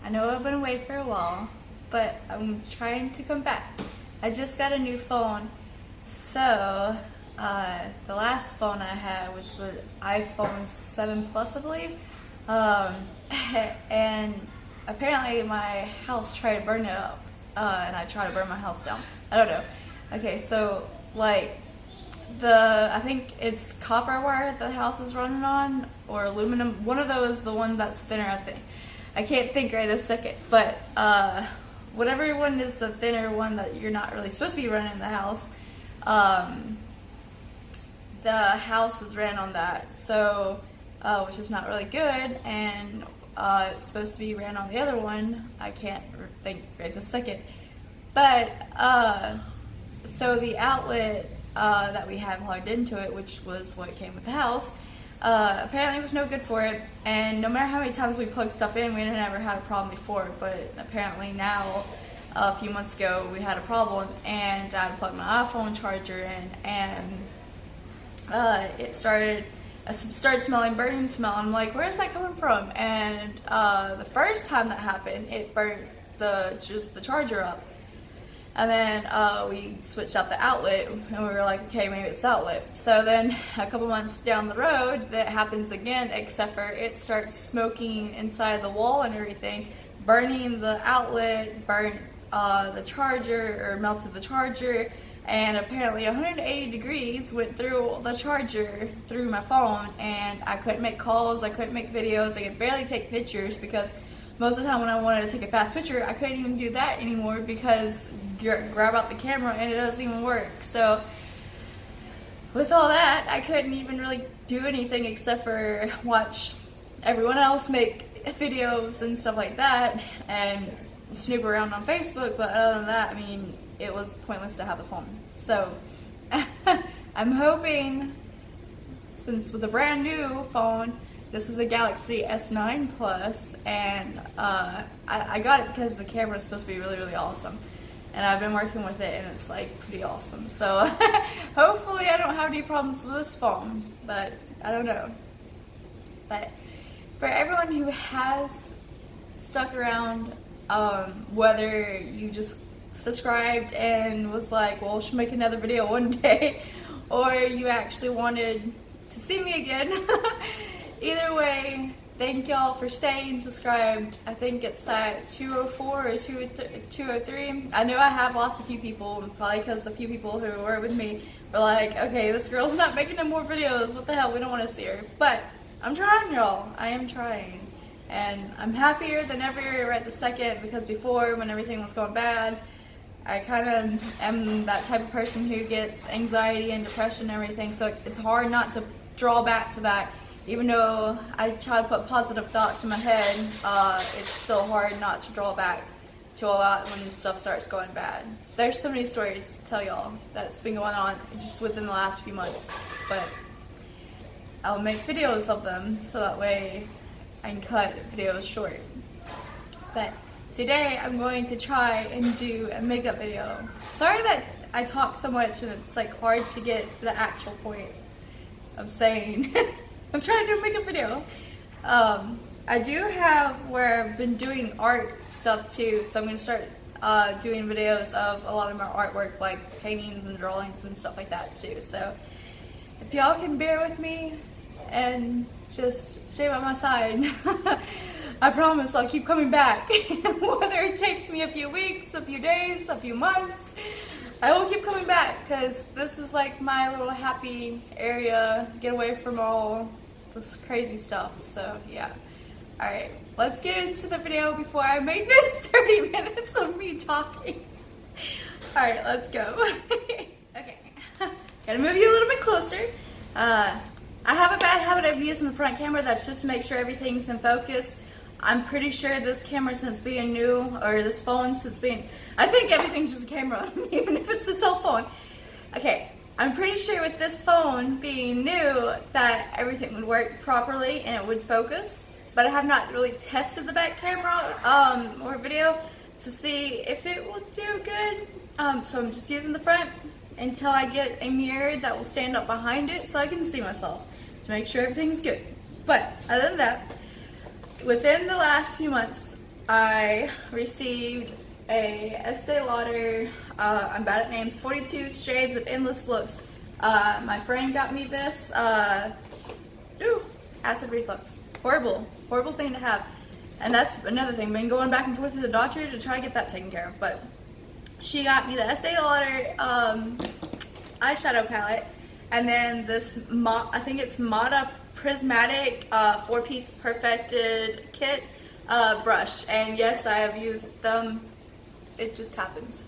I know I've been away for a while, but I'm trying to come back. I just got a new phone, so the last phone I had was the iPhone 7 Plus, I believe, and apparently my house tried to burn it up, and I tried to burn my house down. I don't know. Okay, so like I think it's copper wire the house is running on, or aluminum. One of those, the one that's thinner, I think. I can't think right this second, but whatever one is the thinner one that you're not really supposed to be running in the house is ran on that, so which is not really good, and it's supposed to be ran on the other one. I can't think right this second, but so the outlet that we have plugged into it, which was what came with the house, apparently it was no good for it, and no matter how many times we plugged stuff in, we never had a problem before, but apparently now, a few months ago, we had a problem, and I plugged my iPhone charger in, and it started smelling burning smell. I'm like, where's that coming from? And the first time that happened, it burnt just the charger up. And then we switched out the outlet, and we were like, okay, maybe it's the outlet. So then a couple months down the road, that happens again, except for it starts smoking inside the wall and everything, burning the outlet, burnt the charger, or melted the charger, and apparently 180 degrees went through the charger, through my phone, and I couldn't make calls, I couldn't make videos, I could barely take pictures, because most of the time when I wanted to take a fast picture, I couldn't even do that anymore, because grab out the camera and it doesn't even work. So with all that, I couldn't even really do anything except for watch everyone else make videos and stuff like that, and snoop around on Facebook, but other than that, I mean, it was pointless to have the phone. So I'm hoping, since with a brand new phone, this is a Galaxy S9 Plus, and I got it because the camera is supposed to be really, really awesome, and I've been working with it, and it's like pretty awesome. So hopefully I don't have any problems with this phone, but I don't know. But for everyone who has stuck around, whether you just subscribed and was like, well, she'll make another video one day, or you actually wanted to see me again, either way, thank y'all for staying subscribed. I think it's at 204 or 203. I know I have lost a few people, probably because the few people who were with me were like, okay, this girl's not making no more videos, what the hell, we don't want to see her. But I'm trying, y'all. I am trying. And I'm happier than ever right this second, because before, when everything was going bad, I kind of am that type of person who gets anxiety and depression and everything, so it's hard not to draw back to that. Even though I try to put positive thoughts in my head, it's still hard not to draw back to a lot when stuff starts going bad. There's so many stories to tell y'all that's been going on just within the last few months, but I'll make videos of them so that way I can cut videos short. But today I'm going to try and do a makeup video. Sorry that I talk so much and it's like hard to get to the actual point of saying I'm trying to do a makeup video. I do have where I've been doing art stuff too, so I'm going to start doing videos of a lot of my artwork, like paintings and drawings and stuff like that too. So if y'all can bear with me and just stay by my side, I promise I'll keep coming back. Whether it takes me a few weeks, a few days, a few months, I will keep coming back, because this is like my little happy area, get away from all this crazy stuff. So yeah. Alright, let's get into the video before I make this 30 minutes of me talking. Alright, let's go. Okay, gotta move you a little bit closer. I have a bad habit of using the front camera. That's just to make sure everything's in focus. I'm pretty sure this camera, since being new, or this phone since being, I think everything's just a camera, even if it's a cell phone. Okay, I'm pretty sure with this phone being new that everything would work properly and it would focus, but I have not really tested the back camera or video to see if it will do good. So I'm just using the front until I get a mirror that will stand up behind it so I can see myself to make sure everything's good. But other than that, within the last few months, I received a Estee Lauder, I'm bad at names, 42 Shades of Endless Looks. My friend got me this, acid reflux. Horrible thing to have. And that's another thing, been going back and forth to the doctor to try to get that taken care of. But she got me the Estee Lauder eyeshadow palette, and then this, I think it's Mata Prismatic 4-piece perfected kit brush. And yes, I have used them. It just happens.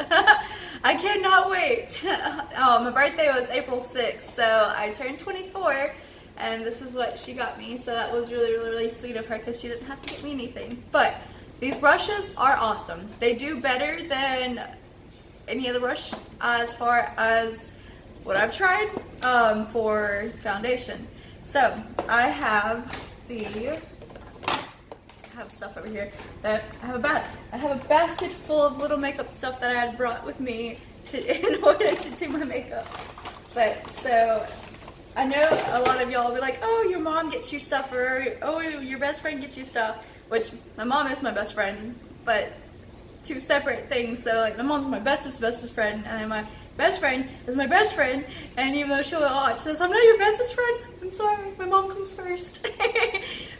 I cannot wait. My birthday was April 6th, so I turned 24, and this is what she got me. So that was really sweet of her, because she didn't have to get me anything. But these brushes are awesome. They do better than any other brush as far as what I've tried for foundation. So I have stuff over here. I have a basket full of little makeup stuff that I had brought with me in order to do my makeup. But so I know a lot of y'all will be like, oh, your mom gets you stuff, or oh, your best friend gets you stuff, which my mom is my best friend, but two separate things. So like, my mom's my bestest friend, and then my best friend is my best friend, and even though she'll watch, says I'm not your bestest friend, I'm sorry, my mom comes first.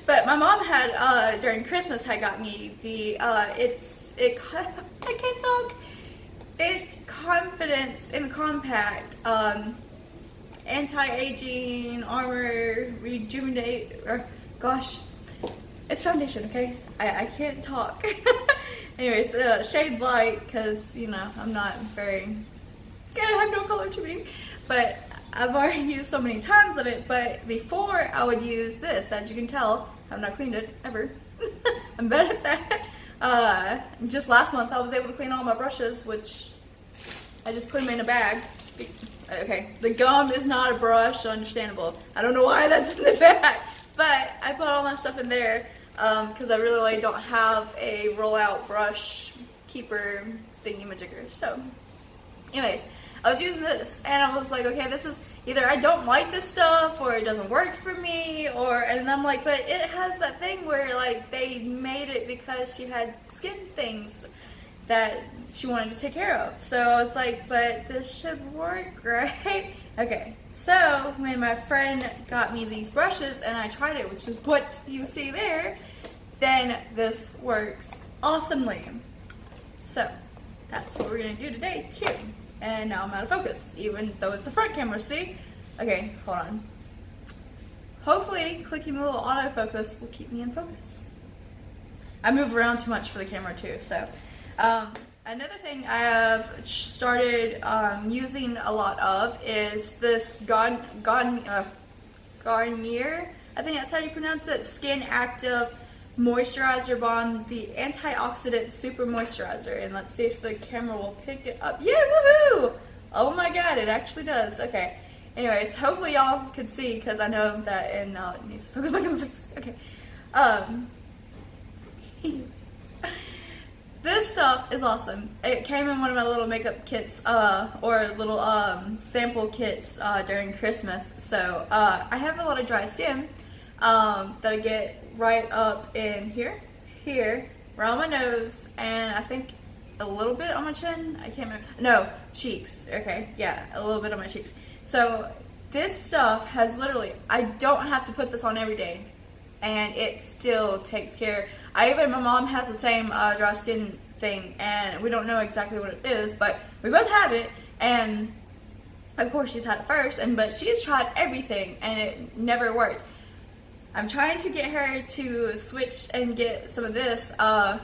But my mom had during Christmas had got me the I can't talk. It Confidence in Compact anti-aging armor rejuvenate, or gosh, it's foundation, okay? I can't talk. Anyways, shade light, because you know I'm not very good, I have no color to me, but I've already used so many times of it. But before I would use this, as you can tell, I've not cleaned it ever. I'm bad at that. Just last month I was able to clean all my brushes, which I just put them in a bag. Okay, the gum is not a brush, understandable. I don't know why that's in the bag, but I put all my stuff in there because I really don't have a roll-out brush keeper thingy-majigger. So anyways, I was using this, and I was like, okay, this is either I don't like this stuff, or it doesn't work for me, and I'm like, but it has that thing where like they made it because she had skin things that she wanted to take care of. So I was like, but this should work, right? Okay, so when my friend got me these brushes and I tried it, which is what you see there, then this works awesomely. So that's what we're gonna do today too. And now I'm out of focus, even though it's the front camera, see? Okay, hold on. Hopefully clicking the little autofocus will keep me in focus. I move around too much for the camera too, so. Another thing I have started using a lot of is this Garnier, I think that's how you pronounce it, Skin Active Moisturizer Balm, the Antioxidant Super Moisturizer. And let's see if the camera will pick it up. Yeah, woohoo! Oh my god, it actually does. Okay. Anyways, hopefully y'all could see, because I know that, and now it needs to focus back on my face. Okay. This stuff is awesome. It came in one of my little makeup kits, or little sample kits during Christmas. So I have a lot of dry skin that I get right up in here, around my nose, and I think a little bit on my chin. I can't remember. No, cheeks. Okay, yeah, a little bit on my cheeks. So this stuff has literally, I don't have to put this on every day, and it still takes care. My mom has the same dry skin thing, and we don't know exactly what it is, but we both have it, and of course she's had it first, but she's tried everything, and it never worked. I'm trying to get her to switch and get some of this. Of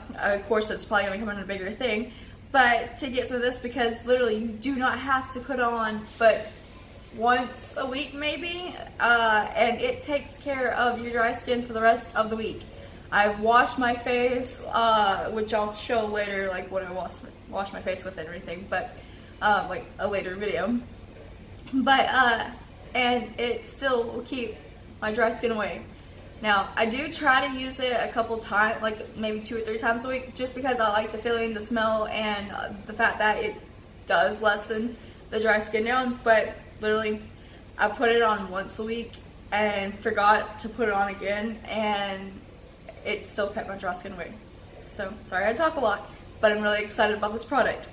course, it's probably going to come in a bigger thing, but to get some of this, because literally you do not have to put on but once a week maybe, and it takes care of your dry skin for the rest of the week. I've washed my face, which I'll show later, like what I wash my face with and everything, but like a later video. But and it still will keep my dry skin away. Now, I do try to use it a couple times, like maybe 2 or 3 times a week, just because I like the feeling, the smell, and the fact that it does lessen the dry skin down. But literally, I put it on once a week and forgot to put it on again, and it still kept my dry skin away. So sorry I talk a lot, but I'm really excited about this product.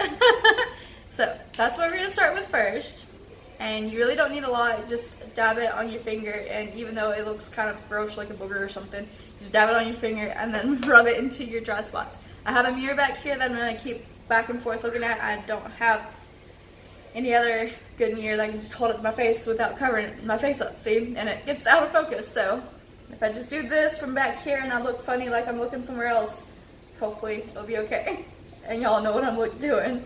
So that's what we're gonna start with first. And you really don't need a lot, just dab it on your finger, and even though it looks kind of gross like a booger or something, just dab it on your finger and then rub it into your dry spots. I have a mirror back here that I'm gonna keep back and forth looking at. I don't have any other good mirror that I can just hold up my face without covering my face up, see? And it gets out of focus, so if I just do this from back here and I look funny like I'm looking somewhere else, hopefully it'll be okay. And y'all know what I'm doing.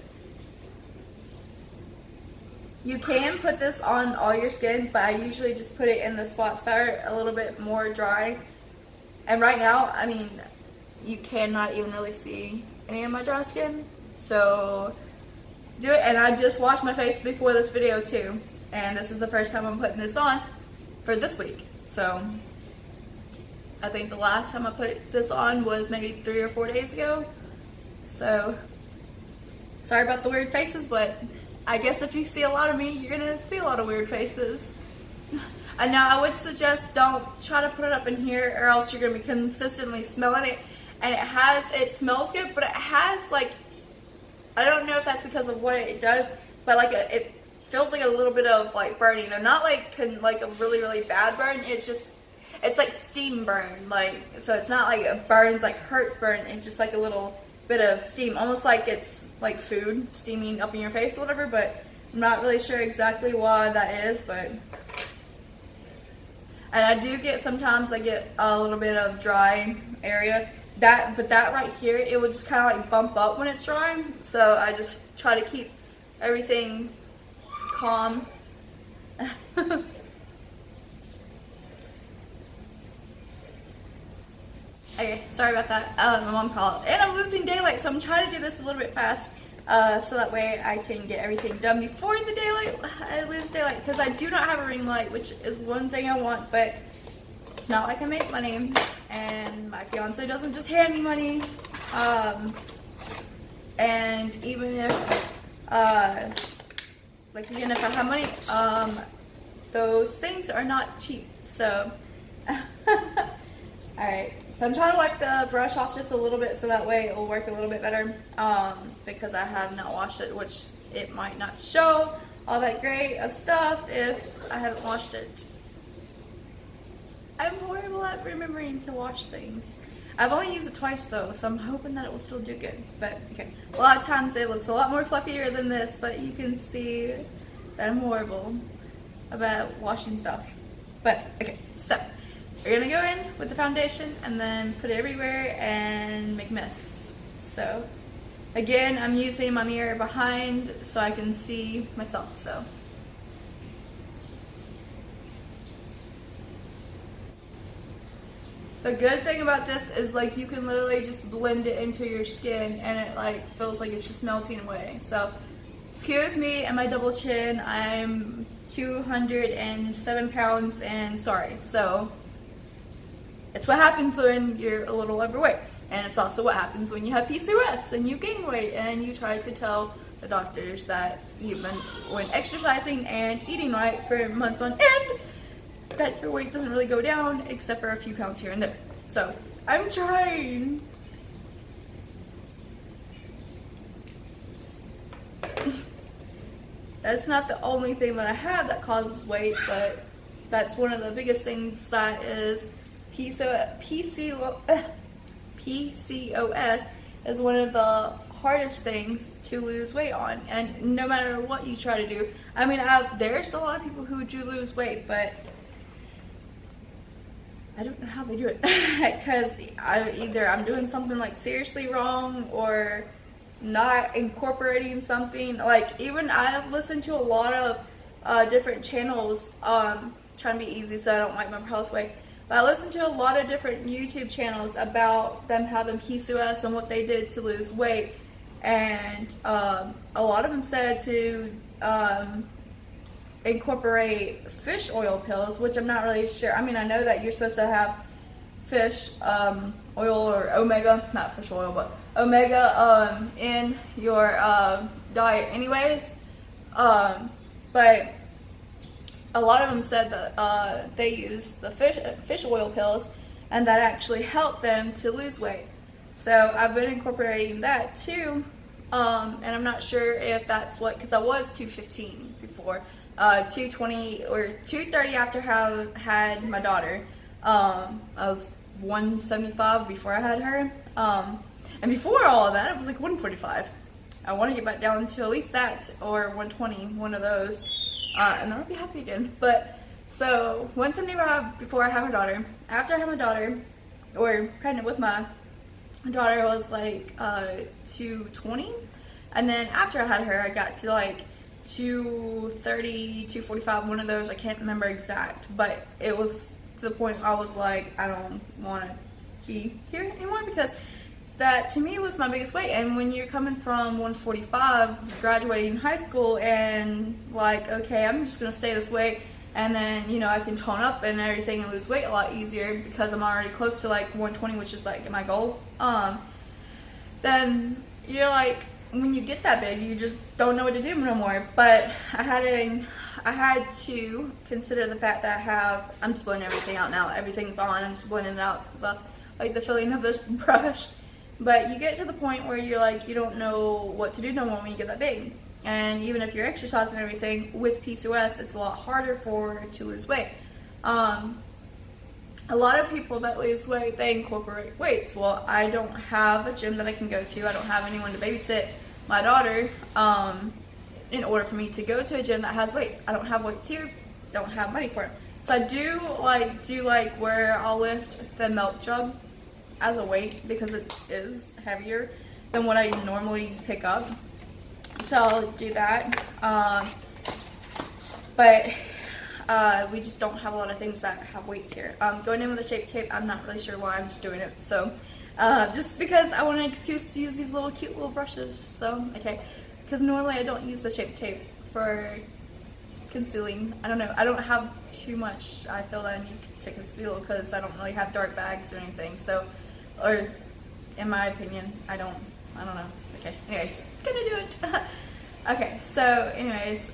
You can put this on all your skin, but I usually just put it in the spots that are a little bit more dry. And right now, I mean, you cannot even really see any of my dry skin. So do it. And I just washed my face before this video too. And this is the first time I'm putting this on for this week. So I think the last time I put this on was maybe 3 or 4 days ago. So sorry about the weird faces, but I guess if you see a lot of me, you're gonna see a lot of weird faces. And now I would suggest don't try to put it up in here, or else you're gonna be consistently smelling it. And it smells good, but it has like, I don't know if that's because of what it does, but like it feels like a little bit of like burning. And not like a really, really bad burn. It's like steam burn. Like, so it's not like it burns, like hurts burn. It's just like a little bit of steam, almost like it's like food steaming up in your face or whatever, but I'm not really sure exactly why that is. But and I do get, sometimes I get a little bit of dry area, but that right here, it will just kind of like bump up when it's dry, so I just try to keep everything calm. Okay, sorry about that. My mom called. And I'm losing daylight, so I'm trying to do this a little bit fast, so that way I can get everything done before the daylight. I lose daylight, because I do not have a ring light, which is one thing I want, but it's not like I make money, and my fiance doesn't just hand me money. And even if, even if I have money, those things are not cheap, so... Alright, so I'm trying to wipe the brush off just a little bit so that way it will work a little bit better, because I have not washed it, which it might not show all that great of stuff if I haven't washed it. I'm horrible at remembering to wash things. I've only used it twice though, so I'm hoping that it will still do good. But okay, a lot of times it looks a lot more fluffier than this, but you can see that I'm horrible about washing stuff. But okay, so we're gonna go in with the foundation and then put it everywhere and make a mess. So again, I'm using my mirror behind so I can see myself. So the good thing about this is like you can literally just blend it into your skin and it like feels like it's just melting away. So excuse me and my double chin, I'm 207 pounds and sorry. So it's what happens when you're a little overweight. And it's also what happens when you have PCOS and you gain weight and you try to tell the doctors that even when exercising and eating right for months on end, that your weight doesn't really go down except for a few pounds here and there. So I'm trying. That's not the only thing that I have that causes weight, but that's one of the biggest things that is PCOS is one of the hardest things to lose weight on. And no matter what you try to do, I mean, there's a lot of people who do lose weight, but I don't know how they do it. Because either I'm doing something like seriously wrong or not incorporating something. Like, even I listen to a lot of different channels, trying to be easy so I don't wipe my brows away. But I listened to a lot of different YouTube channels about them having PCOS and what they did to lose weight. And a lot of them said to incorporate fish oil pills, which I'm not really sure. I mean, I know that you're supposed to have fish oil or omega, not fish oil, but omega in your diet anyways. But a lot of them said that they used the fish oil pills and that actually helped them to lose weight. So I've been incorporating that too. And I'm not sure if that's what, because I was 215 before, 220 or 230 after I had my daughter. I was 175 before I had her. And before all of that, it was like 145. I want to get back down to at least that, or 120, one of those, and then I'll be happy again. But so 175 before I had my daughter. After I had my daughter, or pregnant with my daughter, was like 220, and then after I had her, I got to like 230, 245, one of those. I can't remember exact, but it was to the point I was like, I don't want to be here anymore, because that to me was my biggest weight. And when you're coming from 145, graduating high school, and like, okay, I'm just gonna stay this way, and then, you know, I can tone up and everything and lose weight a lot easier because I'm already close to like 120, which is like my goal. Then you're like, when you get that big, you just don't know what to do no more. But I had to consider the fact that I'm splitting everything out now. Everything's on. I'm splitting it out because I like the feeling of this brush. But you get to the point where you're like, you don't know what to do no more when you get that big. And even if you're exercising and everything, with PCOS, it's a lot harder to lose weight. A lot of people that lose weight, they incorporate weights. Well, I don't have a gym that I can go to. I don't have anyone to babysit my daughter in order for me to go to a gym that has weights. I don't have weights here, don't have money for it. So I do like where I'll lift the milk jug as a weight because it is heavier than what I normally pick up. So I'll do that. But we just don't have a lot of things that have weights here. Going in with a shape tape, I'm not really sure why, I'm just doing it. So just because I want an excuse to use these little cute little brushes. So okay, because normally I don't use the shape tape for concealing. I don't know, I don't have too much I feel that I need to conceal because I don't really have dark bags or anything. So, or in my opinion, I don't know. Okay, anyways, gonna do it. Okay, so anyways,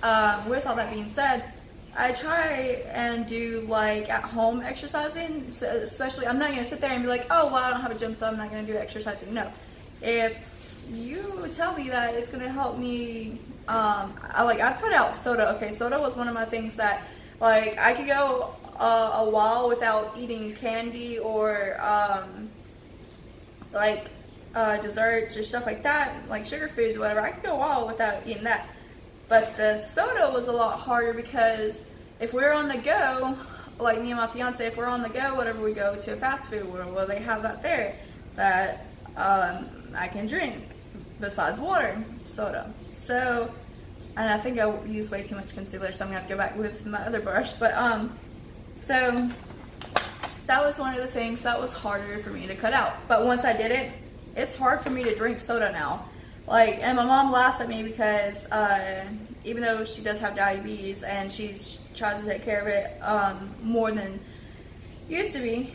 with all that being said, I try and do like at home exercising. So especially, I'm not gonna sit there and be like, oh well, I don't have a gym, so I'm not gonna do exercising. No, if you tell me that it's gonna help me, I've cut out soda. Okay, soda was one of my things that, like, I could go a while without eating candy or desserts or stuff like that, like sugar foods, whatever. I could go a while without eating that. But the soda was a lot harder because if we're on the go, like me and my fiance, if we're on the go, whatever, we go to a fast food, well, they have that there that I can drink besides water, soda. So, and I think I use way too much concealer, so I'm gonna have to go back with my other brush. But so that was one of the things that was harder for me to cut out. But once I did it, it's hard for me to drink soda now. Like, and my mom laughs at me because even though she does have diabetes and she tries to take care of it more than used to be,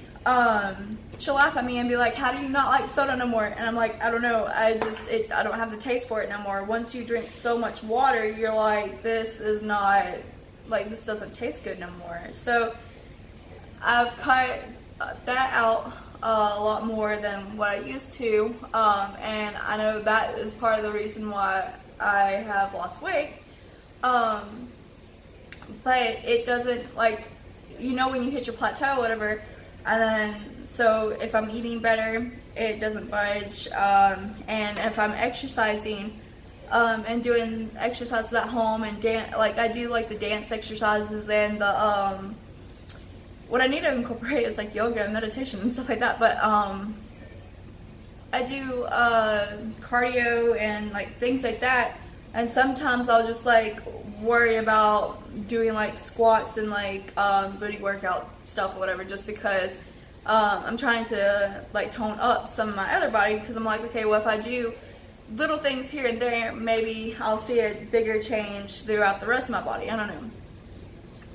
she'll laugh at me and be like, how do you not like soda no more? And I'm like, I don't know, I don't have the taste for it no more. Once you drink so much water, you're like, this is not, like, this doesn't taste good no more. So I've cut that out a lot more than what I used to, and I know that is part of the reason why I have lost weight, but it doesn't, like, you know, when you hit your plateau, whatever, and then, so if I'm eating better, it doesn't budge, and if I'm exercising, and doing exercises at home and like I do like the dance exercises and the, what I need to incorporate is like yoga and meditation and stuff like that, but I do cardio and like things like that, and sometimes I'll just like worry about doing like squats and like booty workout stuff or whatever, just because I'm trying to like tone up some of my other body, because I'm like, okay, well, if I do little things here and there, maybe I'll see a bigger change throughout the rest of my body. I don't know.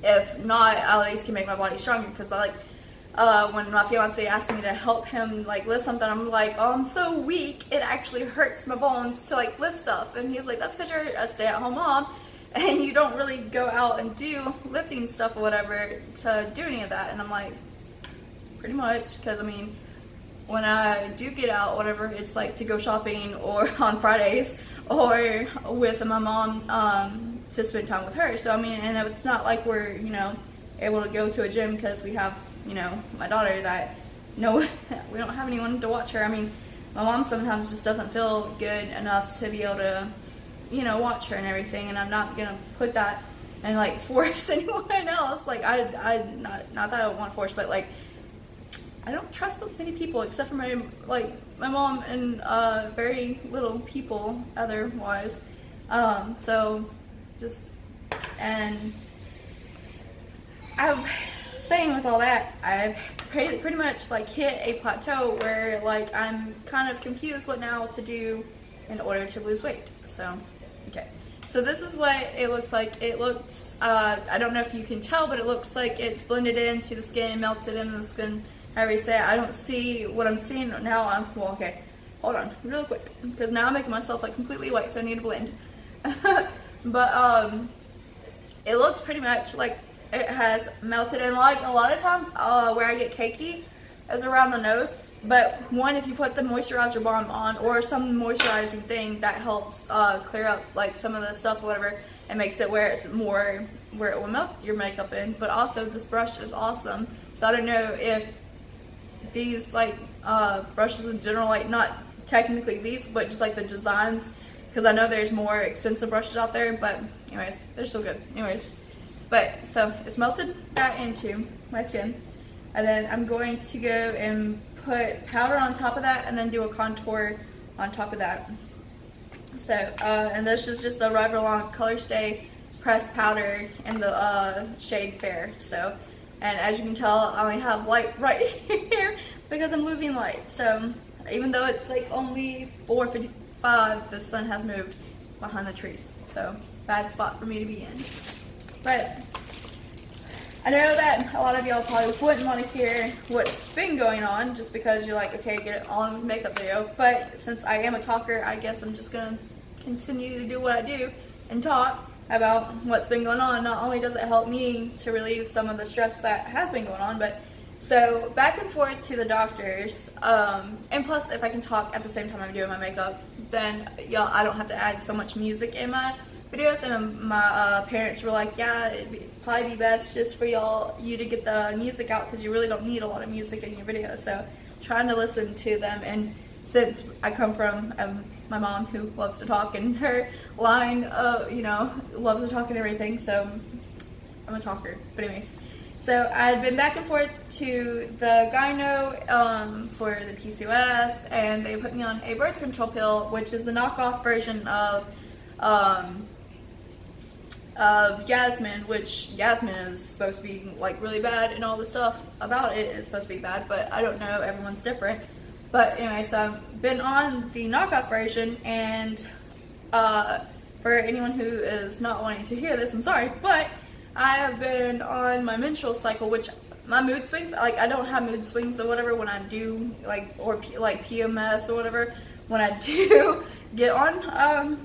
If not, I at least can make my body stronger, because I like, when my fiance asked me to help him like lift something, I'm like, oh, I'm so weak, it actually hurts my bones to like lift stuff. And he's like, that's because you're a stay-at-home mom and you don't really go out and do lifting stuff or whatever to do any of that. And I'm like, pretty much, because I mean, when I do get out, whatever, it's like to go shopping or on Fridays or with my mom to spend time with her. So I mean, and it's not like we're, you know, able to go to a gym because we have, you know, my daughter that no, we don't have anyone to watch her. I mean, my mom sometimes just doesn't feel good enough to be able to, you know, watch her and everything, and I'm not gonna put that and like force anyone else. Like I not that I don't want to force, but like I don't trust so many people except for my mom and very little people otherwise. So just, and I've saying with all that, I've pretty much like hit a plateau where like I'm kind of confused what now to do in order to lose weight. So okay, so this is what it looks like. It looks I don't know if you can tell, but it looks like it's blended into the skin, melted into the skin, however you say it. I don't see what I'm seeing now. Well, okay, hold on real quick, because now I'm making myself like completely white, so I need to blend. But it looks pretty much like it has melted in. Like a lot of times where I get cakey is around the nose, but one, if you put the moisturizer balm on or some moisturizing thing that helps clear up like some of the stuff or whatever, and makes it where it's more, where it will melt your makeup in. But also this brush is awesome, so I don't know if these like brushes in general, like not technically these, but just like the designs, because I know there's more expensive brushes out there, but anyways, they're still good anyways. But so it's melted that into my skin, and then I'm going to go and put powder on top of that, and then do a contour on top of that. So and this is just the Revlon Color Stay pressed powder in the shade Fair. So, and as you can tell, I only have light right here because I'm losing light. So even though it's like only 4:55, the sun has moved behind the trees. So bad spot for me to be in. But I know that a lot of y'all probably wouldn't want to hear what's been going on, just because you're like, okay, get it on with makeup video. But since I am a talker, I guess I'm just going to continue to do what I do and talk about what's been going on. Not only does it help me to relieve some of the stress that has been going on, but so back and forth to the doctors, and plus if I can talk at the same time I'm doing my makeup, then y'all, I don't have to add so much music in my videos. And my parents were like, yeah, it'd probably be best just for you to get the music out, because you really don't need a lot of music in your videos. So trying to listen to them, and since I come from my mom who loves to talk, and her line you know, loves to talk and everything, so I'm a talker. But anyways, so I'd been back and forth to the gyno for the PCOS, and they put me on a birth control pill, which is the knockoff version of Yasmin, which Yasmin is supposed to be like really bad, and all the stuff about it is supposed to be bad, but I don't know, everyone's different. But anyway, so I've been on the knockoff version, and for anyone who is not wanting to hear this, I'm sorry, but I have been on my menstrual cycle, which my mood swings, like I don't have mood swings or whatever when I do like, or like PMS or whatever, when I do get on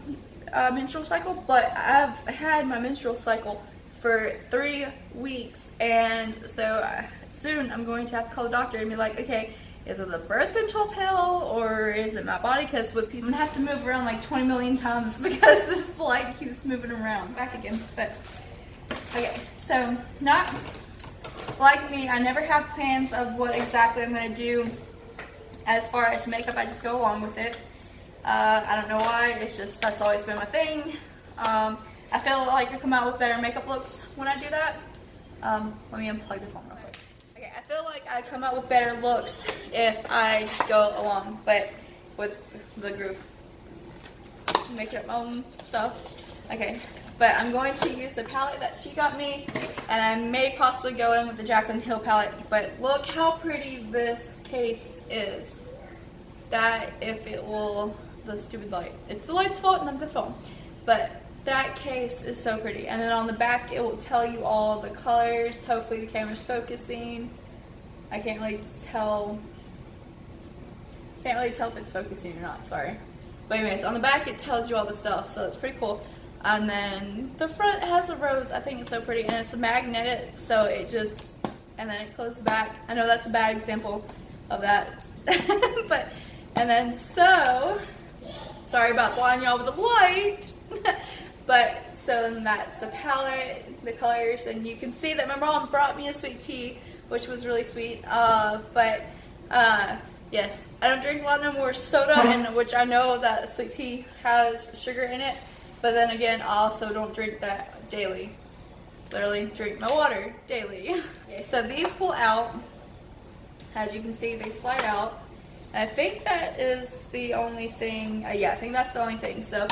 menstrual cycle. But I've had my menstrual cycle for 3 weeks, and so soon I'm going to have to call the doctor and be like, okay, is it the birth control pill or is it my body? Because with I'm gonna have to move around like 20 million times because this light keeps moving around. Back again. But okay, so not like me, I never have plans of what exactly I'm gonna do as far as makeup. I just go along with it. I don't know why, it's just, that's always been my thing. I feel like I come out with better makeup looks when I do that. Let me unplug the phone real quick. Okay, I feel like I come out with better looks if I just go along, but with the group. Make up my own stuff. Okay, but I'm going to use the palette that she got me, and I may possibly go in with the Jaclyn Hill palette, but look how pretty this case is. That, if it will, the stupid light. It's the light's fault, not the phone. But that case is so pretty. And then on the back, it will tell you all the colors. Hopefully the camera's focusing. I can't really tell. Can't really tell if it's focusing or not, sorry. But anyways, on the back it tells you all the stuff, so it's pretty cool. And then the front has a rose. I think it's so pretty, and it's magnetic, so it just, and then it closes back. I know that's a bad example of that, But, and then so, sorry about blinding y'all with the light. But, so then that's the palette, the colors, and you can see that my mom brought me a sweet tea, which was really sweet. Yes, I don't drink a lot no more soda, and which I know that sweet tea has sugar in it, but then again, I also don't drink that daily. Literally drink my water daily. Okay, so these pull out. As you can see, they slide out. And I think that is the only thing. Yeah, I think that's the only thing. So,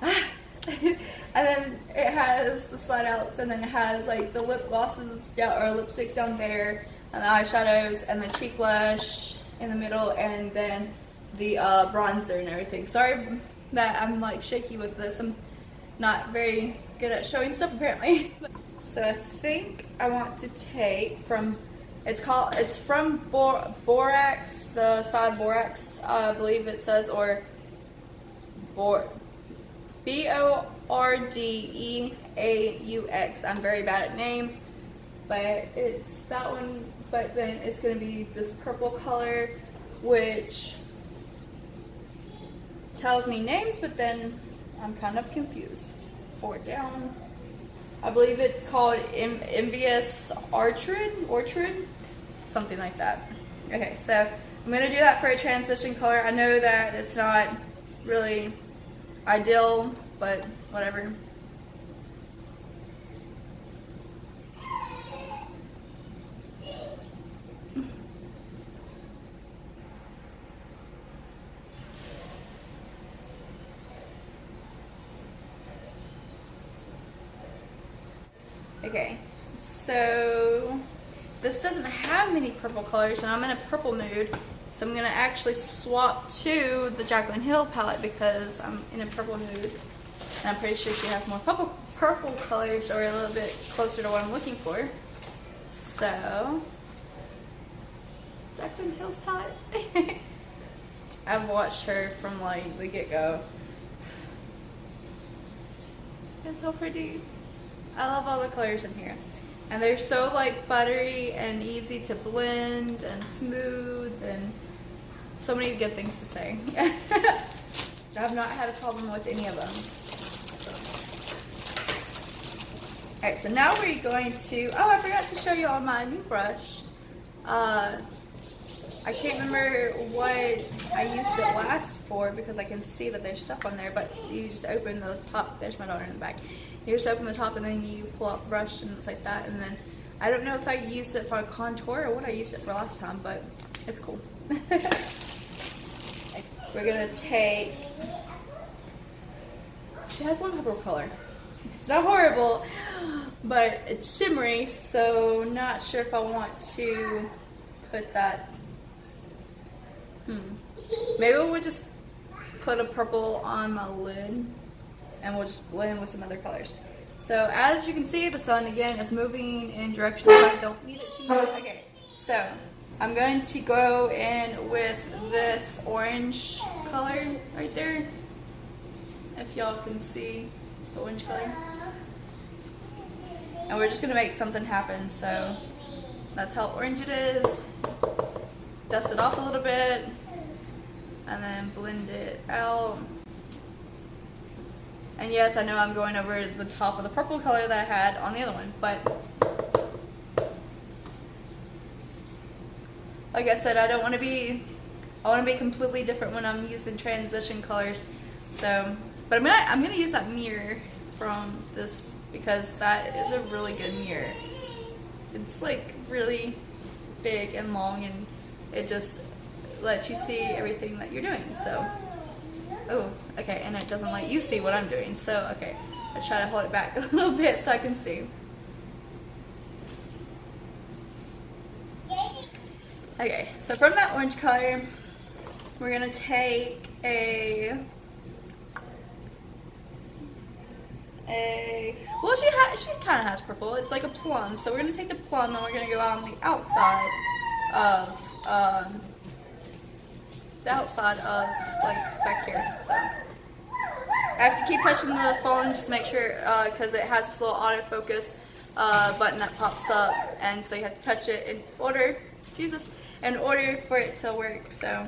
and then it has the slide outs, and then it has like the lip glosses down, or lipsticks down there, and the eyeshadows, and the cheek blush in the middle, and then the bronzer and everything. Sorry that I'm like shaky with this. I'm not very good at showing stuff apparently. So I think I want to take from, it's from Borax, the side Borax, I believe it says, or B-O-R-D-E-A-U-X. I'm very bad at names, but it's that one, but then it's going to be this purple color, which tells me names, but then I'm kind of confused. Forward down. I believe it's called Envious Orchard, something like that. Okay, so I'm going to do that for a transition color. I know that it's not really ideal, but whatever. Okay, so this doesn't have many purple colors, and I'm in a purple mood, so I'm going to actually swap to the Jaclyn Hill palette because I'm in a purple mood, and I'm pretty sure she has more purple colors, or a little bit closer to what I'm looking for. So, Jaclyn Hill's palette. I've watched her from like the get-go. It's so pretty. I love all the colors in here, and they're so like buttery and easy to blend and smooth, and so many good things to say. I've not had a problem with any of them. Alright, so now we're going to, oh, I forgot to show you all my new brush. I can't remember what I used it last for because I can see that there's stuff on there, but you just open the top. There's my daughter in the back. You just open the top and then you pull out the brush and it's like that. And then I don't know if I used it for a contour or what I used it for last time, but it's cool. We're gonna take, she has one purple color. It's not horrible, but it's shimmery, so not sure if I want to put that. Maybe we'll just put a purple on my lid and we'll just blend with some other colors. So as you can see, the sun again is moving in directions I don't need it to move. Okay, so I'm going to go in with this orange color right there. If y'all can see the orange color. And we're just gonna make something happen, so that's how orange it is. Dust it off a little bit and then blend it out. And yes, I know I'm going over the top of the purple color that I had on the other one, but like I said, I want to be completely different when I'm using transition colors. So, but I'm gonna use that mirror from this because that is a really good mirror. It's like really big and long, and it just lets you see everything that you're doing. So, oh, okay, and it doesn't let you see what I'm doing. So, okay, let's try to hold it back a little bit so I can see. Okay, so from that orange color, we're gonna take well, she kind of has purple. It's like a plum. So we're gonna take the plum and we're gonna go out on the outside of like back here. So I have to keep touching the phone just to make sure because it has this little autofocus button that pops up, and so you have to touch it in order. Jesus. in order for it to work. So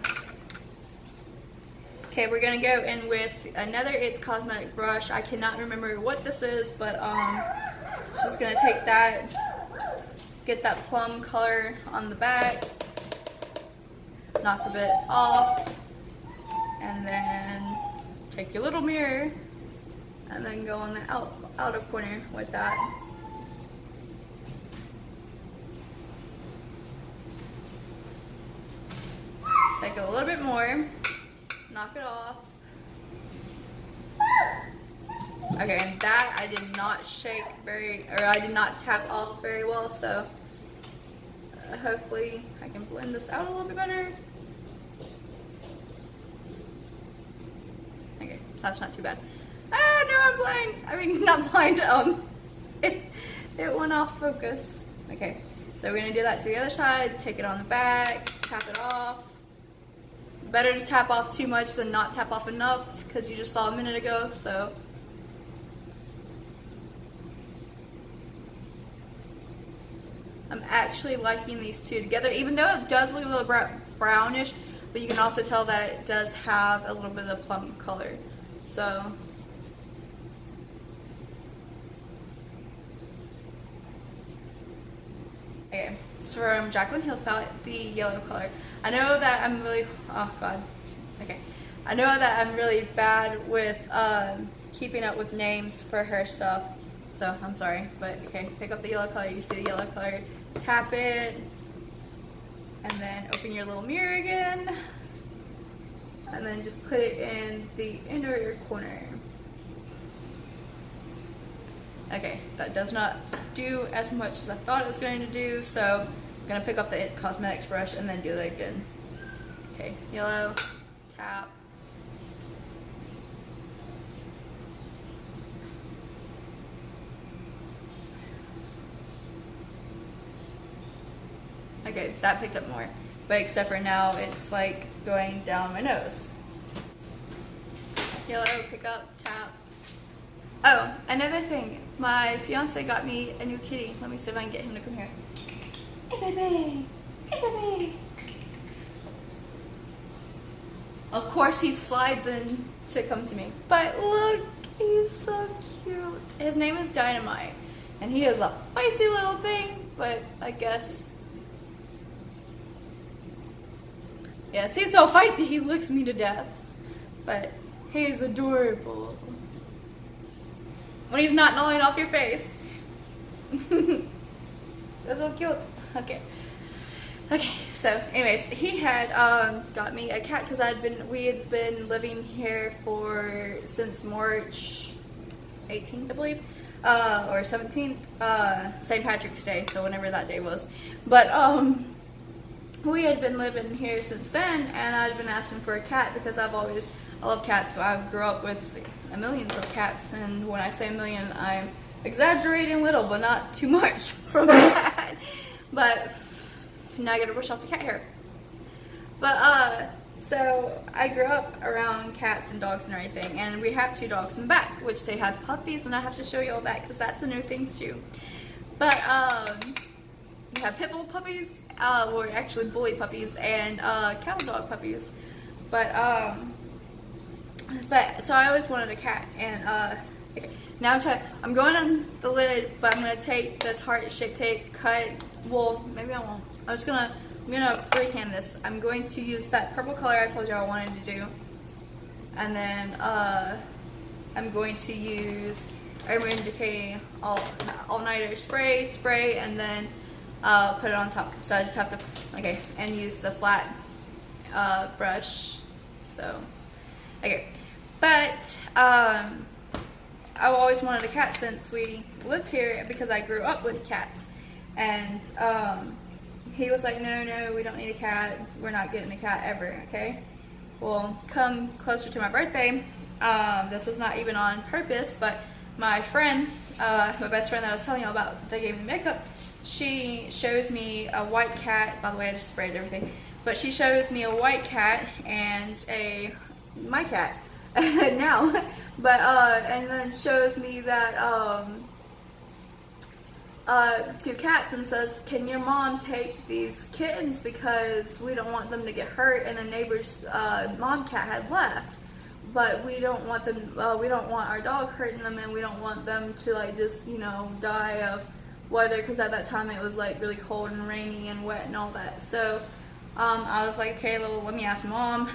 okay, we're gonna go in with another It's Cosmetic brush. I cannot remember what this is, but just gonna take that, get that plum color on the back, knock a bit off, and then take your little mirror and then go on the outer corner with that. Take a little bit more, knock it off. Okay, and that I did not shake I did not tap off very well, so hopefully I can blend this out a little bit better. Okay, that's not too bad. Ah, no, I'm blind. I mean, not blind, it went off focus. Okay, so we're gonna do that to the other side, take it on the back, tap it off. Better to tap off too much than not tap off enough, because you just saw a minute ago, so. I'm actually liking these two together, even though it does look a little brownish, but you can also tell that it does have a little bit of plum color. So okay, it's from Jaclyn Hill's palette, the yellow color. I know that I'm really, oh god, okay. I know that I'm really bad with keeping up with names for her stuff, so I'm sorry, but okay, pick up the yellow color, you see the yellow color, tap it, and then open your little mirror again, and then just put it in the inner corner. Okay, that does not do as much as I thought it was going to do, so I'm going to pick up the It Cosmetics brush and then do that again. Okay, yellow, tap. Okay, that picked up more, but except for now it's like going down my nose. Yellow, pick up, tap. Oh, another thing, my fiance got me a new kitty. Let me see if I can get him to come here. Hey baby, hey baby. Of course he slides in to come to me, but look, he's so cute. His name is Dynamite, and he is a feisty little thing, but I guess, yes, he's so feisty he licks me to death, but he's adorable. When he's not gnawing off your face. That's so cute. Okay. Okay, so anyways, he had got me a cat because we had been living here since March 18th, I believe, or 17th, St. Patrick's Day, so whenever that day was. But we had been living here since then, and I'd been asking for a cat because I love cats, so I grew up with millions of cats, and when I say a million, I'm exaggerating a little, but not too much from that. But now I gotta brush off the cat hair. But so I grew up around cats and dogs and everything, and we have 2 dogs in the back, which they had puppies, and I have to show you all that because that's a new thing too. But we have pit bull puppies, or actually bully puppies, and cattle dog puppies. But so I always wanted a cat, and okay, now I'm going on the lid, but I'm gonna take the Tarte Shape Tape, maybe I won't. I'm gonna freehand this. I'm going to use that purple color I told you I wanted to do, and then I'm going to use Urban Decay All-Nighter spray, and then put it on top. So I just have to, okay, and use the flat brush. So, okay, but I've always wanted a cat since we lived here because I grew up with cats, and he was like, no, we don't need a cat, we're not getting a cat ever, okay? Well, come closer to my birthday, this is not even on purpose, but my friend, my best friend that I was telling you about that gave me makeup, she shows me a white cat. By the way, I just sprayed everything, but she shows me a white cat and my cat now, but and then shows me that two cats and says, "Can your mom take these kittens because we don't want them to get hurt?" And the neighbor's mom cat had left, but we don't want them. We don't want our dog hurting them, and we don't want them to like just die of weather, because at that time it was like really cold and rainy and wet and all that. So I was like, okay, well, let me ask mom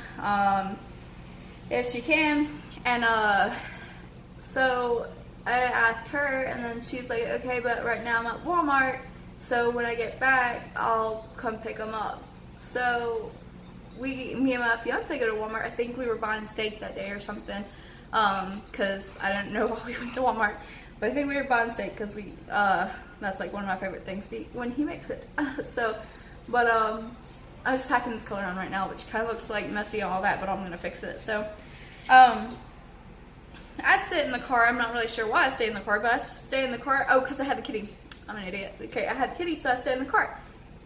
if she can, and so I asked her, and then she's like, okay, but right now I'm at Walmart, so when I get back I'll come pick them up. So me and my fiance go to Walmart. I think we were buying steak that day or something, because I didn't know why we went to Walmart, but I think we were buying steak because we that's like one of my favorite things to eat when he makes it. But I'm just packing this color on right now, which kind of looks like messy and all that, but I'm gonna fix it. So I sit in the car. I'm not really sure why I stay in the car, but I stay in the car. Oh, because I had the kitty. I'm an idiot. Okay, I had the kitty, so I stay in the car.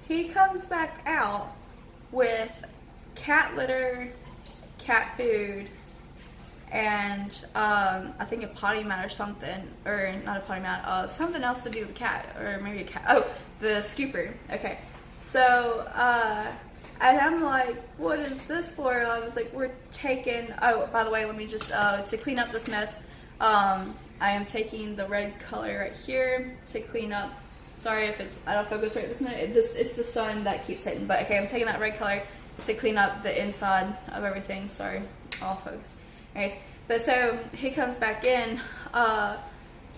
He comes back out with cat litter, cat food, and I think a potty mat or something, or not a potty mat, something else to do with the cat, or maybe a cat. Oh, the scooper. Okay, so and I'm like, what is this for? I was like, we're taking, oh, by the way, let me just, to clean up this mess, I am taking the red color right here to clean up. Sorry if it's out of focus right this minute. It's the sun that keeps hitting, but okay, I'm taking that red color to clean up the inside of everything. Sorry, off focus. Anyways, but so he comes back in,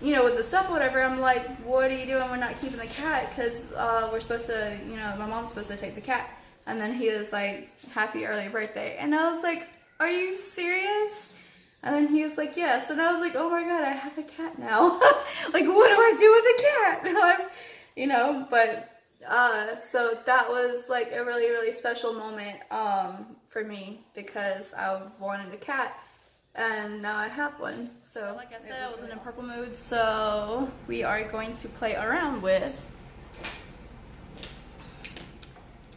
with the stuff, whatever. I'm like, what are you doing? We're not keeping the cat, because we're supposed to, my mom's supposed to take the cat. And then he was like, happy early birthday. And I was like, are you serious? And then he was like, yes. And I was like, oh my God, I have a cat now. Like, what do I do with a cat? But so that was like a really, really special moment for me, because I wanted a cat and now I have one. So like I said, I was in a purple mood, so we are going to play around with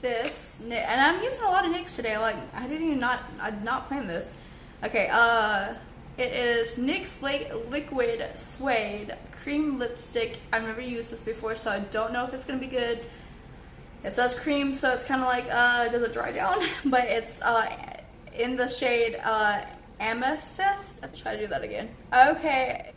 this, and I'm using a lot of NYX today. Like, I did not plan this. Okay, it is NYX Liquid Suede Cream Lipstick. I've never used this before, so I don't know if it's gonna be good. It says cream, so it's kind of like, does it dry down? But it's in the shade Amethyst. I'll try to do that again. Okay.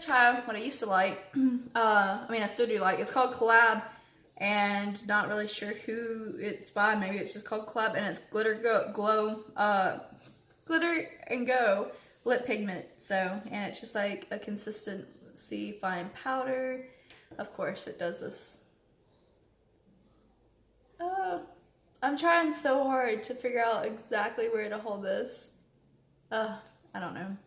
Try what I used to like. I still do like. It's called Collab, and not really sure who it's by. Maybe it's just called Collab, and it's Glitter and Go lip pigment. So, and it's just like a consistency fine powder. Of course, it does this. I'm trying so hard to figure out exactly where to hold this. I don't know.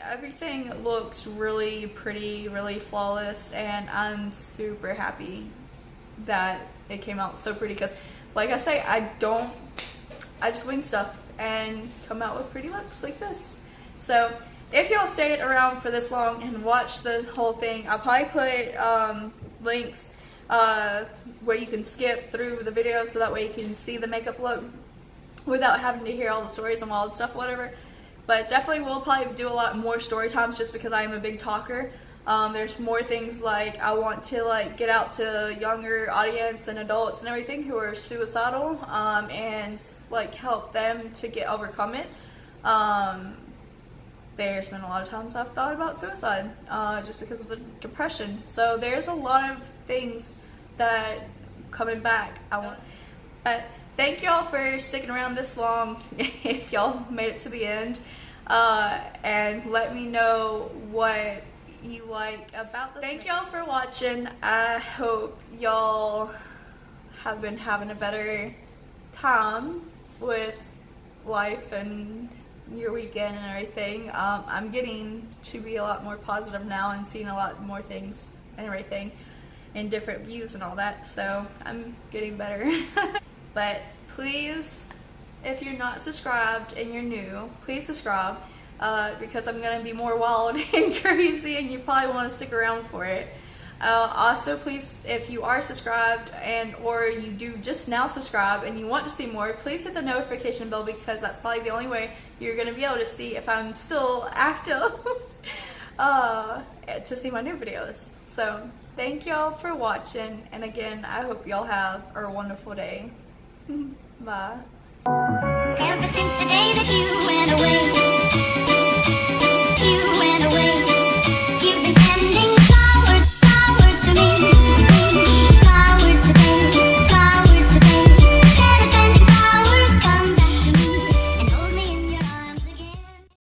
Everything looks really pretty, really flawless, and I'm super happy that it came out so pretty, because like I say, I just wing stuff and come out with pretty looks like this. So if y'all stayed around for this long and watched the whole thing, I'll probably put links where you can skip through the video, so that way you can see the makeup look without having to hear all the stories and wild stuff, whatever. But definitely we'll probably do a lot more story times, just because I am a big talker. There's more things like I want to like get out to younger audience and adults and everything who are suicidal, and like help them to overcome it. There's been a lot of times I've thought about suicide just because of the depression. So there's a lot of things that coming back I want. But thank y'all for sticking around this long if y'all made it to the end. and let me know what you like about this. Thank y'all for watching. I hope y'all have been having a better time with life and your weekend and everything. I'm getting to be a lot more positive now and seeing a lot more things and everything and different views and all that, so I'm getting better. But please, if you're not subscribed and you're new, please subscribe, because I'm gonna be more wild and crazy and you probably want to stick around for it. Also, please, if you are subscribed or you do just now subscribe and you want to see more, please hit the notification bell, because that's probably the only way you're going to be able to see if I'm still active to see my new videos. So thank y'all for watching, and again, I hope y'all have a wonderful day. Bye. Ever since the day that you went